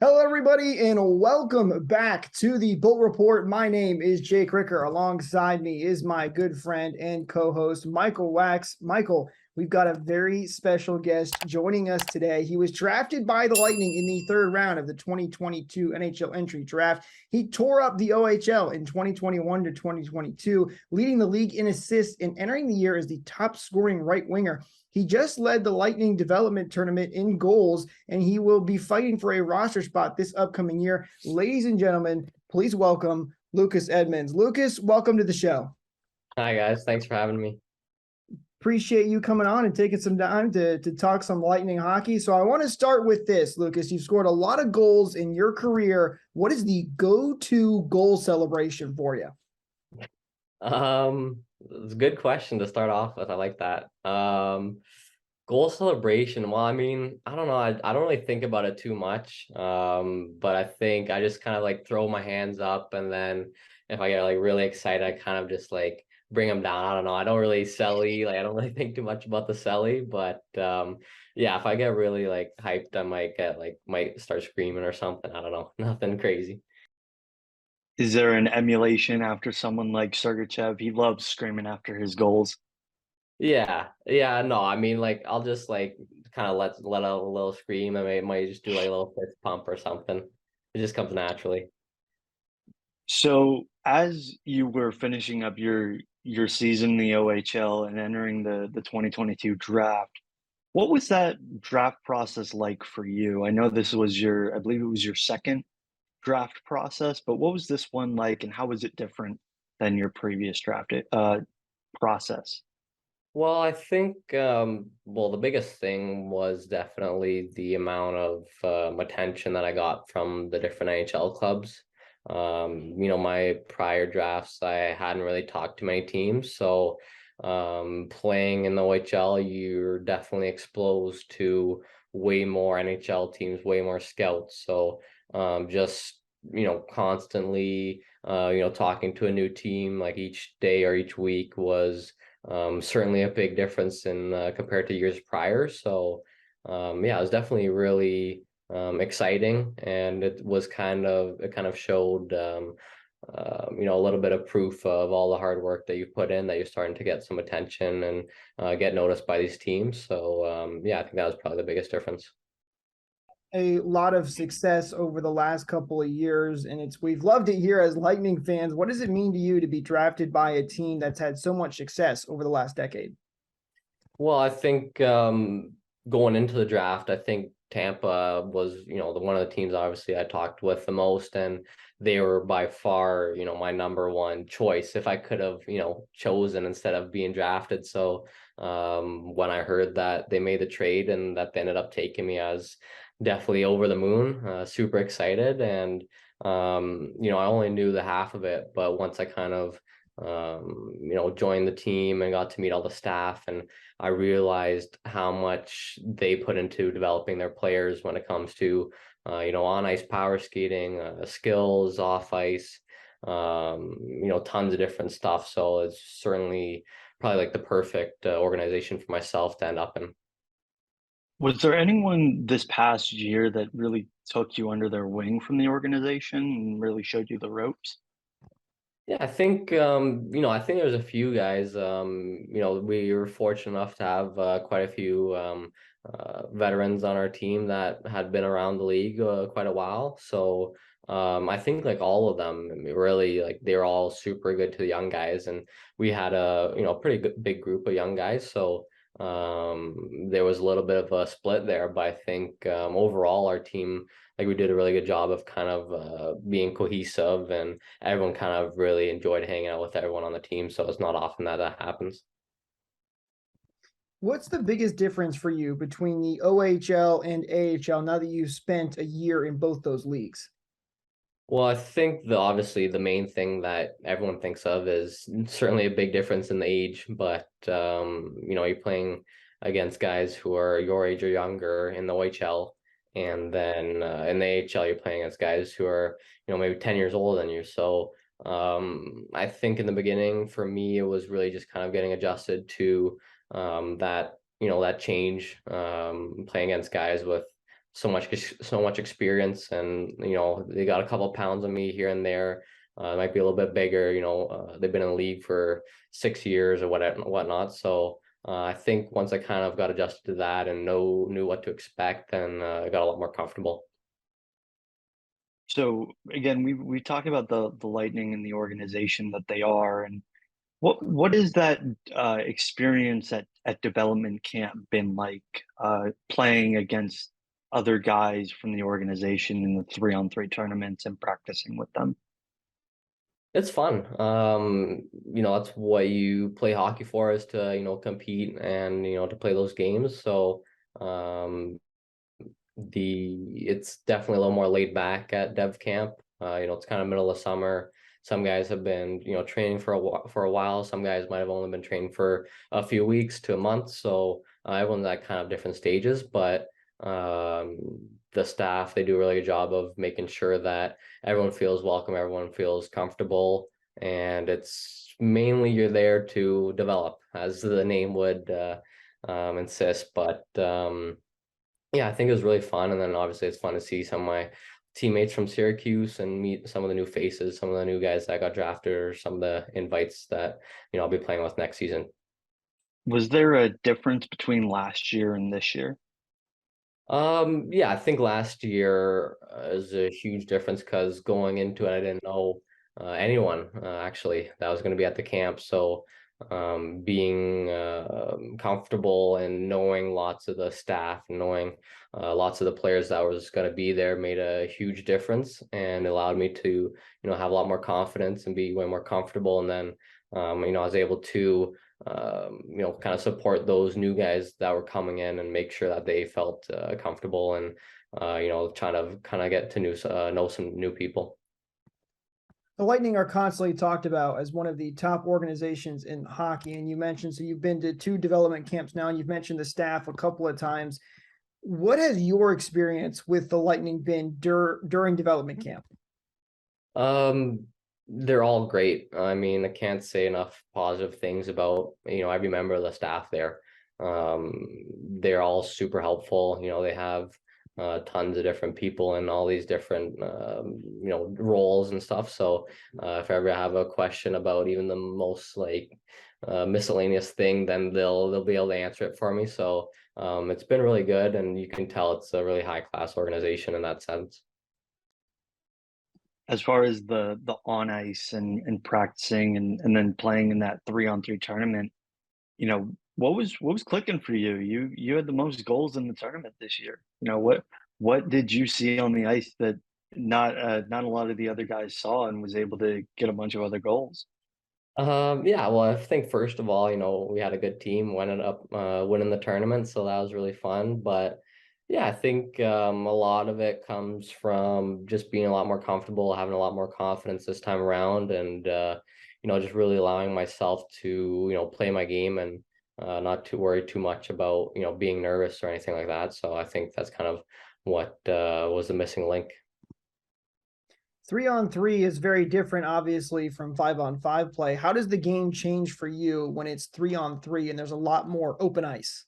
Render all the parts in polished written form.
Hello, everybody, and welcome back to the Bull Report. My name is Jake Ricker. Alongside me is my good friend and co-host, Michael Wax. Michael, we've got a very special guest joining us today. He was drafted by the Lightning in the third round of the 2022 NHL entry draft. He tore up the OHL in 2021 to 2022, leading the league in assists and entering the year as the top scoring right winger. He just led the Lightning development tournament in goals, and he will be fighting for a roster spot this upcoming year. Ladies and gentlemen, please welcome Lucas Edmonds. Lucas, welcome to the show. Hi, guys. Thanks for having me. Appreciate you coming on and taking some time to talk some Lightning hockey. So I want to start with this, Lucas. You've scored a lot of goals in your career. What is the go-to goal celebration for you? It's a good question to start off with. I like that. Goal celebration. Well, I mean, I don't know. I don't really think about it too much. But I think I just kind of like throw my hands up, and then if I get like really excited, I kind of just like bring them down. I don't know. I don't really celly. Like I don't really think too much about the celly, but yeah, if I get really like hyped, I might start screaming or something. I don't know. Nothing crazy. Is there an emulation after someone like Sergachev? He loves screaming after his goals. Yeah, no, I mean, like, I'll just like kind of let out a little scream. I might just do like a little fist pump or something. It just comes naturally. So as you were finishing up your season in the OHL and entering the 2022 draft, what was that draft process like for you? I know this was I believe it was your second draft process, but what was this one like, and how was it different than your previous draft process? Well, I think well, the biggest thing was definitely the amount of attention that I got from the different NHL clubs. My prior drafts, I hadn't really talked to many teams, so playing in the OHL, you're definitely exposed to way more NHL teams, way more scouts. So just constantly talking to a new team like each day or each week was certainly a big difference in compared to years prior. So yeah, it was definitely really exciting, and it kind of showed a little bit of proof of all the hard work that you put in, that you're starting to get some attention and get noticed by these teams. So yeah, I think that was probably the biggest difference. A lot of success over the last couple of years, and we've loved it here as Lightning fans. What does it mean to you to be drafted by a team that's had so much success over the last decade? Well, I think going into the draft, I think Tampa was, the one of the teams obviously I talked with the most, and they were by far, my number one choice if I could have, chosen instead of being drafted. So when I heard that they made the trade and that they ended up taking me, I was definitely over the moon, super excited. And I only knew the half of it, but once I kind of joined the team and got to meet all the staff, and I realized how much they put into developing their players when it comes to, on ice power skating, skills, off ice, tons of different stuff. So it's certainly probably like the perfect organization for myself to end up in. Was there anyone this past year that really took you under their wing from the organization and really showed you the ropes? Yeah, I think I think there's a few guys. We were fortunate enough to have quite a few veterans on our team that had been around the league quite a while. So I think like all of them, I mean, really, like they were all super good to the young guys, and we had a pretty good big group of young guys. So there was a little bit of a split there, but I think overall our team, like we did a really good job of kind of being cohesive, and everyone kind of really enjoyed hanging out with everyone on the team. So it's not often that that happens. What's the biggest difference for you between the OHL and AHL now that you've spent a year in both those leagues? Well, I think obviously the main thing that everyone thinks of is certainly a big difference in the age, but you're playing against guys who are your age or younger in the OHL, and then in the AHL you're playing against guys who are maybe 10 years older than you. So I think in the beginning for me it was really just kind of getting adjusted to that that change, playing against guys with so much experience, and they got a couple pounds on me here and there. Might be a little bit bigger. They've been in the league for 6 years or whatnot. So I think once I kind of got adjusted to that and knew what to expect, then I got a lot more comfortable. So again, we talked about the Lightning and the organization that they are, and what is that experience at development camp been like, playing against other guys from the organization in the 3-on-3 tournaments and practicing with them? It's fun. That's what you play hockey for, is to, compete and, to play those games. So, um, it's definitely a little more laid back at dev camp. It's kind of middle of summer. Some guys have been, training for a while. Some guys might have only been training for a few weeks to a month. So everyone's at kind of different stages, but um, the staff, they do a really good job of making sure that everyone feels welcome, everyone feels comfortable, and it's mainly you're there to develop, as the name would insist. But yeah, I think it was really fun. And then obviously it's fun to see some of my teammates from Syracuse and meet some of the new faces, some of the new guys that got drafted, or some of the invites that, I'll be playing with next season. Was there a difference between last year and this year? Yeah, I think last year is a huge difference, because going into it, I didn't know anyone actually that was going to be at the camp. So being comfortable and knowing lots of the staff, and knowing lots of the players that was going to be there made a huge difference, and allowed me to, have a lot more confidence and be way more comfortable. And then, I was able to kind of support those new guys that were coming in and make sure that they felt comfortable, and trying to kind of get to know some new people. The Lightning are constantly talked about as one of the top organizations in hockey. And you mentioned, so you've been to 2 development camps now, and you've mentioned the staff a couple of times. What has your experience with the Lightning been during development camp? Um, they're all great. I mean, I can't say enough positive things about, every member of the staff there. They're all super helpful. They have tons of different people in all these different, roles and stuff. So if I ever have a question about even the most like miscellaneous thing, then they'll be able to answer it for me. So it's been really good, and you can tell it's a really high class organization in that sense. As far as the on ice and practicing and then playing in that 3-on-3 tournament, what was clicking for you? You had the most goals in the tournament this year. What did you see on the ice that not a lot of the other guys saw, and was able to get a bunch of other goals? Yeah, well, I think first of all, we had a good team, ended up winning the tournament, so that was really fun. But yeah, I think a lot of it comes from just being a lot more comfortable, having a lot more confidence this time around, and just really allowing myself to, play my game, and not to worry too much about, being nervous or anything like that. So I think that's kind of what was the missing link. 3-on-3 is very different, obviously, from 5-on-5 play. How does the game change for you when it's 3-on-3 and there's a lot more open ice?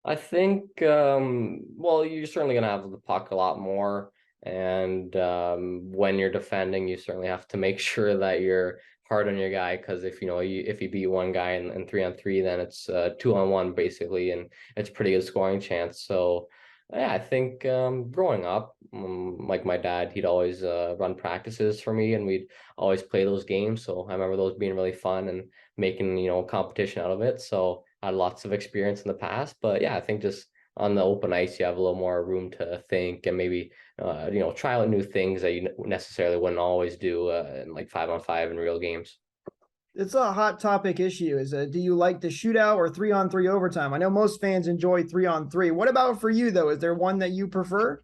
I think, well, you're certainly going to have the puck a lot more. And when you're defending, you certainly have to make sure that you're hard on your guy. Because if you beat one guy in 3-on-3, then it's 2-on-1 basically, and it's a pretty good scoring chance. So yeah, I think growing up, like my dad, he'd always run practices for me, and we'd always play those games. So I remember those being really fun and making, competition out of it. So I had lots of experience in the past. But yeah, I think just on the open ice, you have a little more room to think, and maybe try out new things that you necessarily wouldn't always do in like 5-on-5 in real games. It's a hot topic issue. Do you like the shootout or 3-on-3 overtime? I know most fans enjoy 3-on-3. What about for you though? Is there one that you prefer?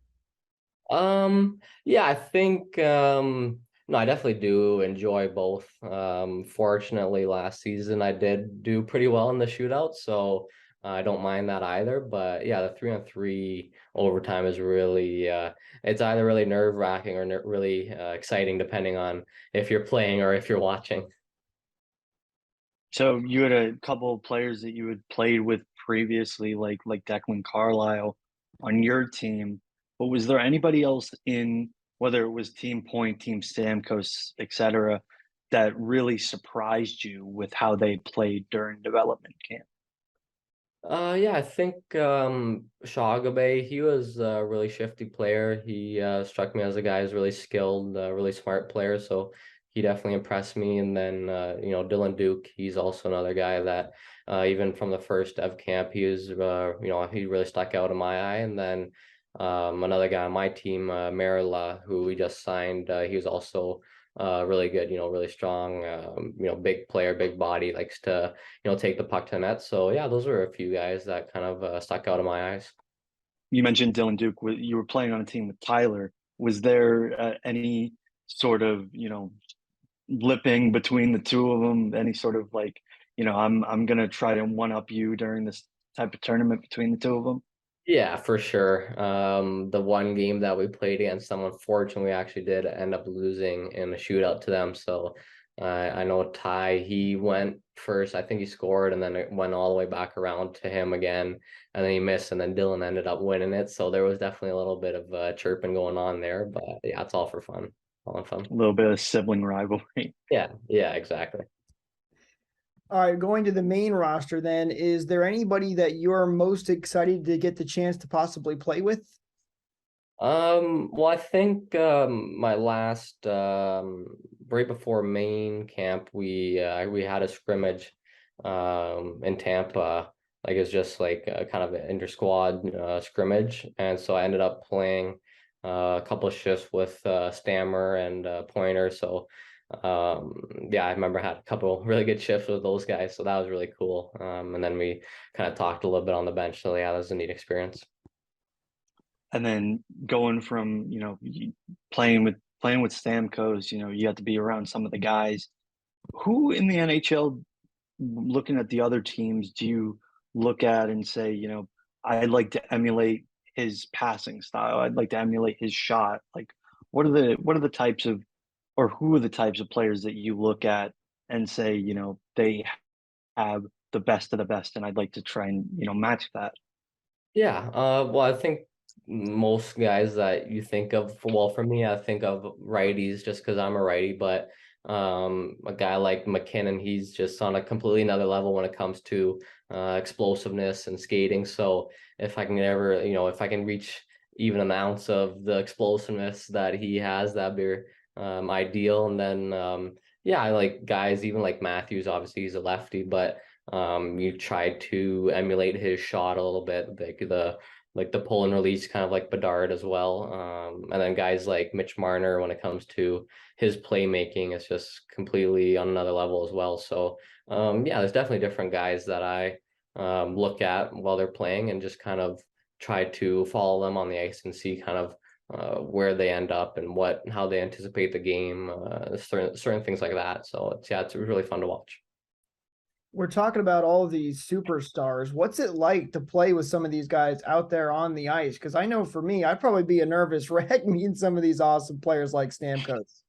Yeah, I think no, I definitely do enjoy both. Fortunately last season I did do pretty well in the shootout, so I don't mind that either. But yeah, the 3-on-3 overtime is really it's either really nerve-wracking or really exciting, depending on if you're playing or if you're watching. So you had a couple of players that you had played with previously, like Declan Carlisle, on your team. but was there anybody else in, whether it was Team Point, Team Stamkos, etc., that really surprised you with how they played during development camp? Yeah, I think Shagabe, he was a really shifty player. He struck me as a guy who's really skilled, really smart player. So he definitely impressed me. And then Dylan Duke, he's also another guy that even from the first dev camp, he was he really stuck out in my eye. And then another guy on my team, Marilla, who we just signed, he was also really good, really strong, big player, big body, likes to take the puck to the net. So yeah, those were a few guys that kind of stuck out in my eyes. You mentioned Dylan Duke. You were playing on a team with Tyler. Was there any sort of, lipping between the two of them? Any sort of like, I'm gonna try to one up you during this type of tournament between the two of them? Yeah, for sure. The one game that we played against them, unfortunately, we actually did end up losing in a shootout to them. So I know Ty, he went first. I think he scored, and then it went all the way back around to him again, and then he missed, and then Dylan ended up winning it. So there was definitely a little bit of chirping going on there, but yeah, it's all for fun, all in fun. A little bit of sibling rivalry. Yeah, exactly. All right, going to the main roster then, is there anybody that you're most excited to get the chance to possibly play with? Well, I think my last right before main camp, we had a scrimmage in Tampa. Like it's just like a kind of an inter-squad scrimmage, and so I ended up playing a couple of shifts with Stammer and Pointer. So yeah, I remember I had a couple really good shifts with those guys, so that was really cool. And then we kind of talked a little bit on the bench. So yeah, that was a neat experience. And then going from, playing with Stamkos, you have to be around some of the guys. Who in the NHL, looking at the other teams, do you look at and say, I'd like to emulate his passing style. I'd like to emulate his shot. Like, what are the types of, or who are the types of players that you look at and say, they have the best of the best, and I'd like to try and, match that. Yeah, well, I think most guys that you think of, well, for me, I think of righties just because I'm a righty, but a guy like McKinnon, he's just on a completely another level when it comes to explosiveness and skating. So if I can ever, if I can reach even an ounce of the explosiveness that he has, that'd be ideal. And then yeah, I like guys even like Matthews, obviously he's a lefty, but you try to emulate his shot a little bit, like the pull and release, kind of like Bedard as well. And then guys like Mitch Marner, when it comes to his playmaking, it's just completely on another level as well. So yeah, there's definitely different guys that I look at while they're playing and just kind of try to follow them on the ice and see kind of where they end up and how they anticipate the game, certain things like that. So it's really fun to watch. We're talking about all of these superstars. What's it like to play with some of these guys out there on the ice? Because I know for me, I'd probably be a nervous wreck meeting some of these awesome players like Stamkos.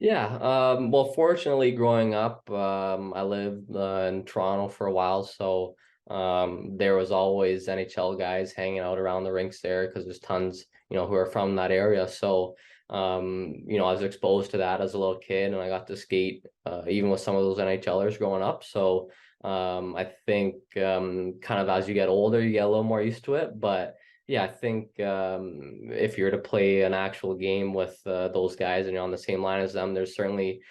Yeah, well, fortunately, growing up, I lived in Toronto for a while, so there was always NHL guys hanging out around the rinks there because there's tons, who are from that area. So, I was exposed to that as a little kid, and I got to skate even with some of those NHLers growing up. So, I think kind of as you get older, you get a little more used to it, but. Yeah, I think if you're to play an actual game with those guys and you're on the same line as them, there's certainly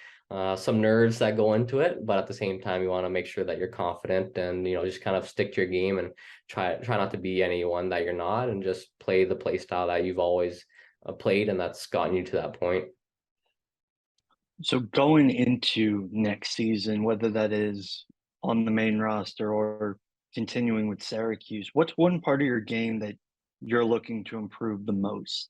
some nerves that go into it. But at the same time, you want to make sure that you're confident and just kind of stick to your game and try not to be anyone that you're not, and just play the play style that you've always played and that's gotten you to that point. So going into next season, whether that is on the main roster or continuing with Syracuse, what's one part of your game that you're looking to improve the most?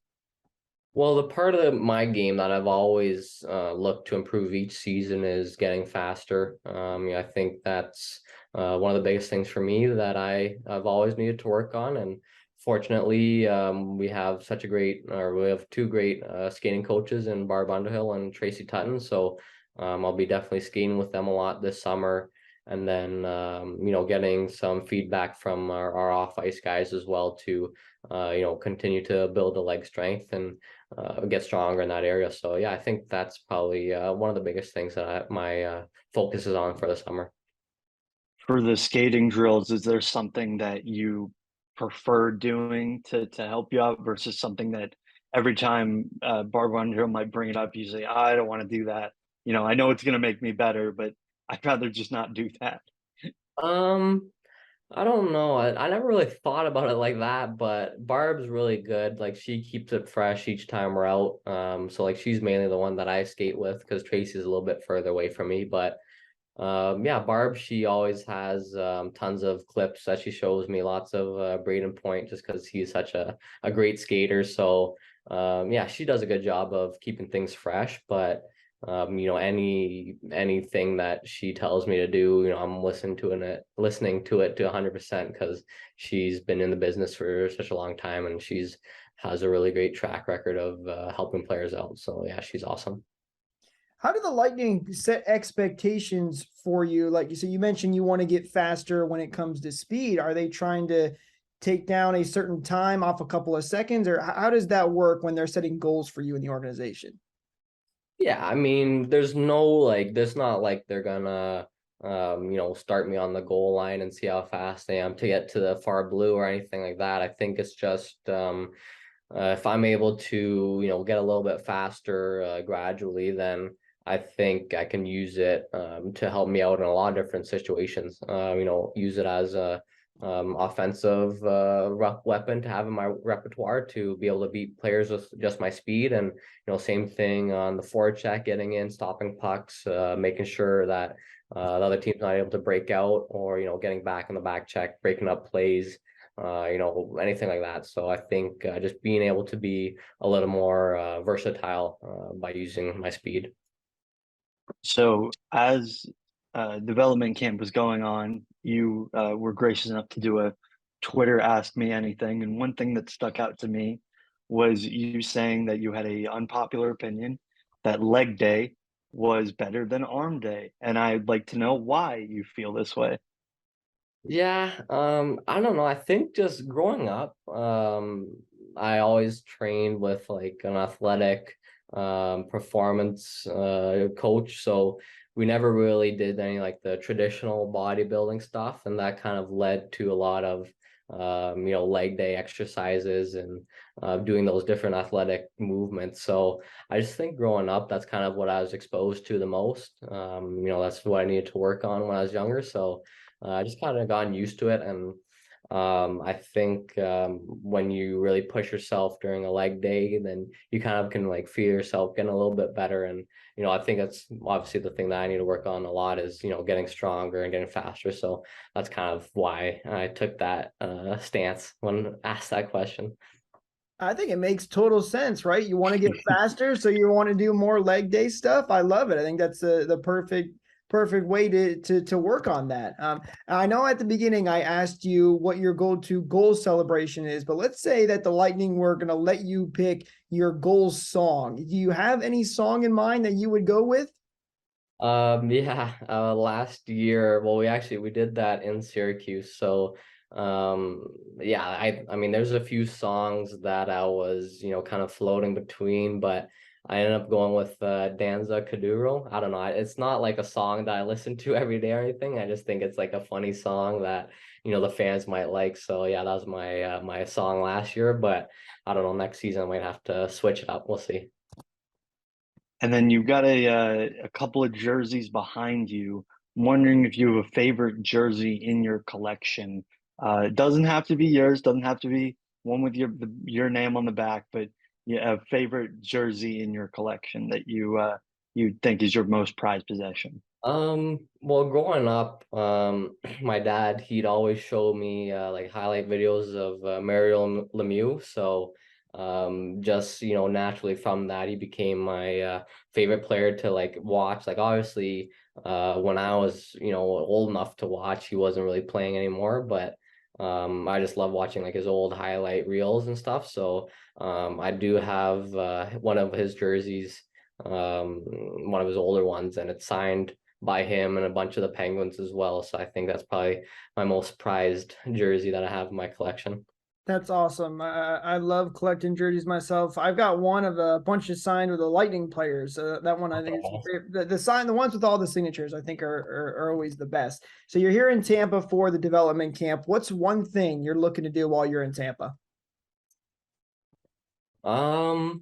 Well, the part of my game that I've always looked to improve each season is getting faster. Yeah, I think that's one of the biggest things for me that I've always needed to work on. And fortunately, we have we have two great skating coaches in Barb Underhill and Tracy Tutton. So I'll be definitely skating with them a lot this summer. and then getting some feedback from our off ice guys as well to continue to build the leg strength and get stronger in that area. So yeah, I think that's probably one of the biggest things that my focus is on for the summer. For the skating drills, is there something that you prefer doing to help you out versus something that every time Barb on drill might bring it up, you say, I don't want to do that. I know it's going to make me better, but I'd rather just not do that. Um, I don't know. I never really thought about it like that, but Barb's really good. Like she keeps it fresh each time we're out. So like she's mainly the one that I skate with because Tracy's a little bit further away from me. But yeah, Barb, she always has tons of clips that she shows me, lots of Braden Point just because he's such a great skater. So yeah, she does a good job of keeping things fresh, but anything that she tells me to do, I'm listening to it to 100% because she's been in the business for such a long time and she's has a really great track record of helping players out. So yeah, she's awesome. How do the Lightning set expectations for you? Like you said, you mentioned you want to get faster when it comes to speed. Are they trying to take down a certain time off a couple of seconds, or how does that work when they're setting goals for you in the organization? Yeah, I mean, there's not like they're gonna, start me on the goal line and see how fast I am to get to the far blue or anything like that. I think it's just, if I'm able to, get a little bit faster gradually, then I think I can use it to help me out in a lot of different situations. Use it as a offensive weapon to have in my repertoire to be able to beat players with just my speed. And same thing on the forecheck, getting in, stopping pucks, making sure that the other team's not able to break out, or getting back in the back check, breaking up plays, anything like that. So I think just being able to be a little more versatile by using my speed. So as development camp was going on, you were gracious enough to do a Twitter Ask Me Anything. And one thing that stuck out to me was you saying that you had a unpopular opinion that leg day was better than arm day. And I'd like to know why you feel this way. Yeah, I don't know. I think just growing up, I always trained with like an athletic performance coach. So we never really did any like the traditional bodybuilding stuff, and that kind of led to a lot of leg day exercises and doing those different athletic movements. So I just think growing up, that's kind of what I was exposed to the most. That's what I needed to work on when I was younger. So I just kind of gotten used to it. And I think when you really push yourself during a leg day, then you kind of can like feel yourself getting a little bit better. And, I think that's obviously the thing that I need to work on a lot is, getting stronger and getting faster. So that's kind of why I took that stance when asked that question. I think it makes total sense, right? You want to get faster, so you want to do more leg day stuff. I love it. I think that's the perfect way to work on that. I know at the beginning I asked you what your go-to goal celebration is, but let's say that the Lightning were going to let you pick your goal song. Do you have any song in mind that you would go with? Yeah, last year, well, we did that in Syracuse. So, yeah, I mean, there's a few songs that I was, kind of floating between, but I ended up going with Danza Kuduro. I don't know. It's not like a song that I listen to every day or anything. I just think it's like a funny song that, the fans might like. So yeah, that was my song last year, but I don't know, next season I might have to switch it up. We'll see. And then you've got a couple of jerseys behind you. I'm wondering if you have a favorite jersey in your collection. It doesn't have to be yours, doesn't have to be one with your name on the back, but a favorite jersey in your collection that you think is your most prized possession. Well, growing up, my dad, he'd always show me like highlight videos of Mario Lemieux. So, just, naturally from that, he became my favorite player to like watch. Like obviously, when I was, old enough to watch, he wasn't really playing anymore, but I just love watching like his old highlight reels and stuff. So, I do have one of his jerseys, one of his older ones, and it's signed by him and a bunch of the Penguins as well. So I think that's probably my most prized jersey that I have in my collection. That's awesome. I love collecting jerseys myself. I've got one of a bunch of signed with the Lightning players. That one I think is the ones with all the signatures I think are always the best. So you're here in Tampa for the development camp. What's one thing you're looking to do while you're in Tampa? Oh,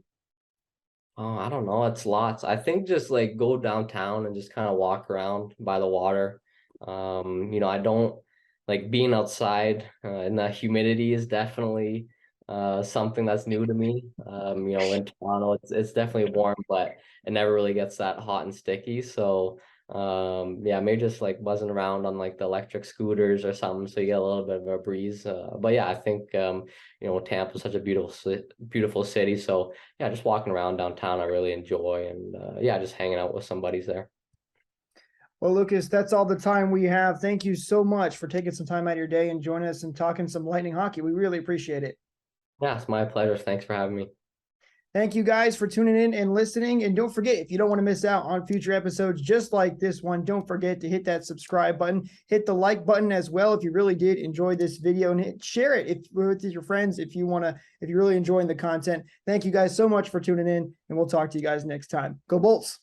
I don't know. It's lots. I think just like go downtown and just kind of walk around by the water. I don't like being outside and the humidity is definitely something that's new to me. In Toronto, it's definitely warm, but it never really gets that hot and sticky. So yeah, maybe just like buzzing around on like the electric scooters or something, so you get a little bit of a breeze. But yeah, I think Tampa is such a beautiful city. So yeah, just walking around downtown, I really enjoy, and yeah, just hanging out with some buddies there. Well, Lucas, that's all the time we have. Thank you so much for taking some time out of your day and joining us and talking some Lightning hockey. We really appreciate it. Yeah, it's my pleasure. Thanks for having me. Thank you guys for tuning in and listening. And don't forget, if you don't want to miss out on future episodes just like this one, don't forget to hit that subscribe button, hit the like button as well if you really did enjoy this video, and share it with your friends if you're really enjoying the content. Thank you guys so much for tuning in, and we'll talk to you guys next time. Go Bolts!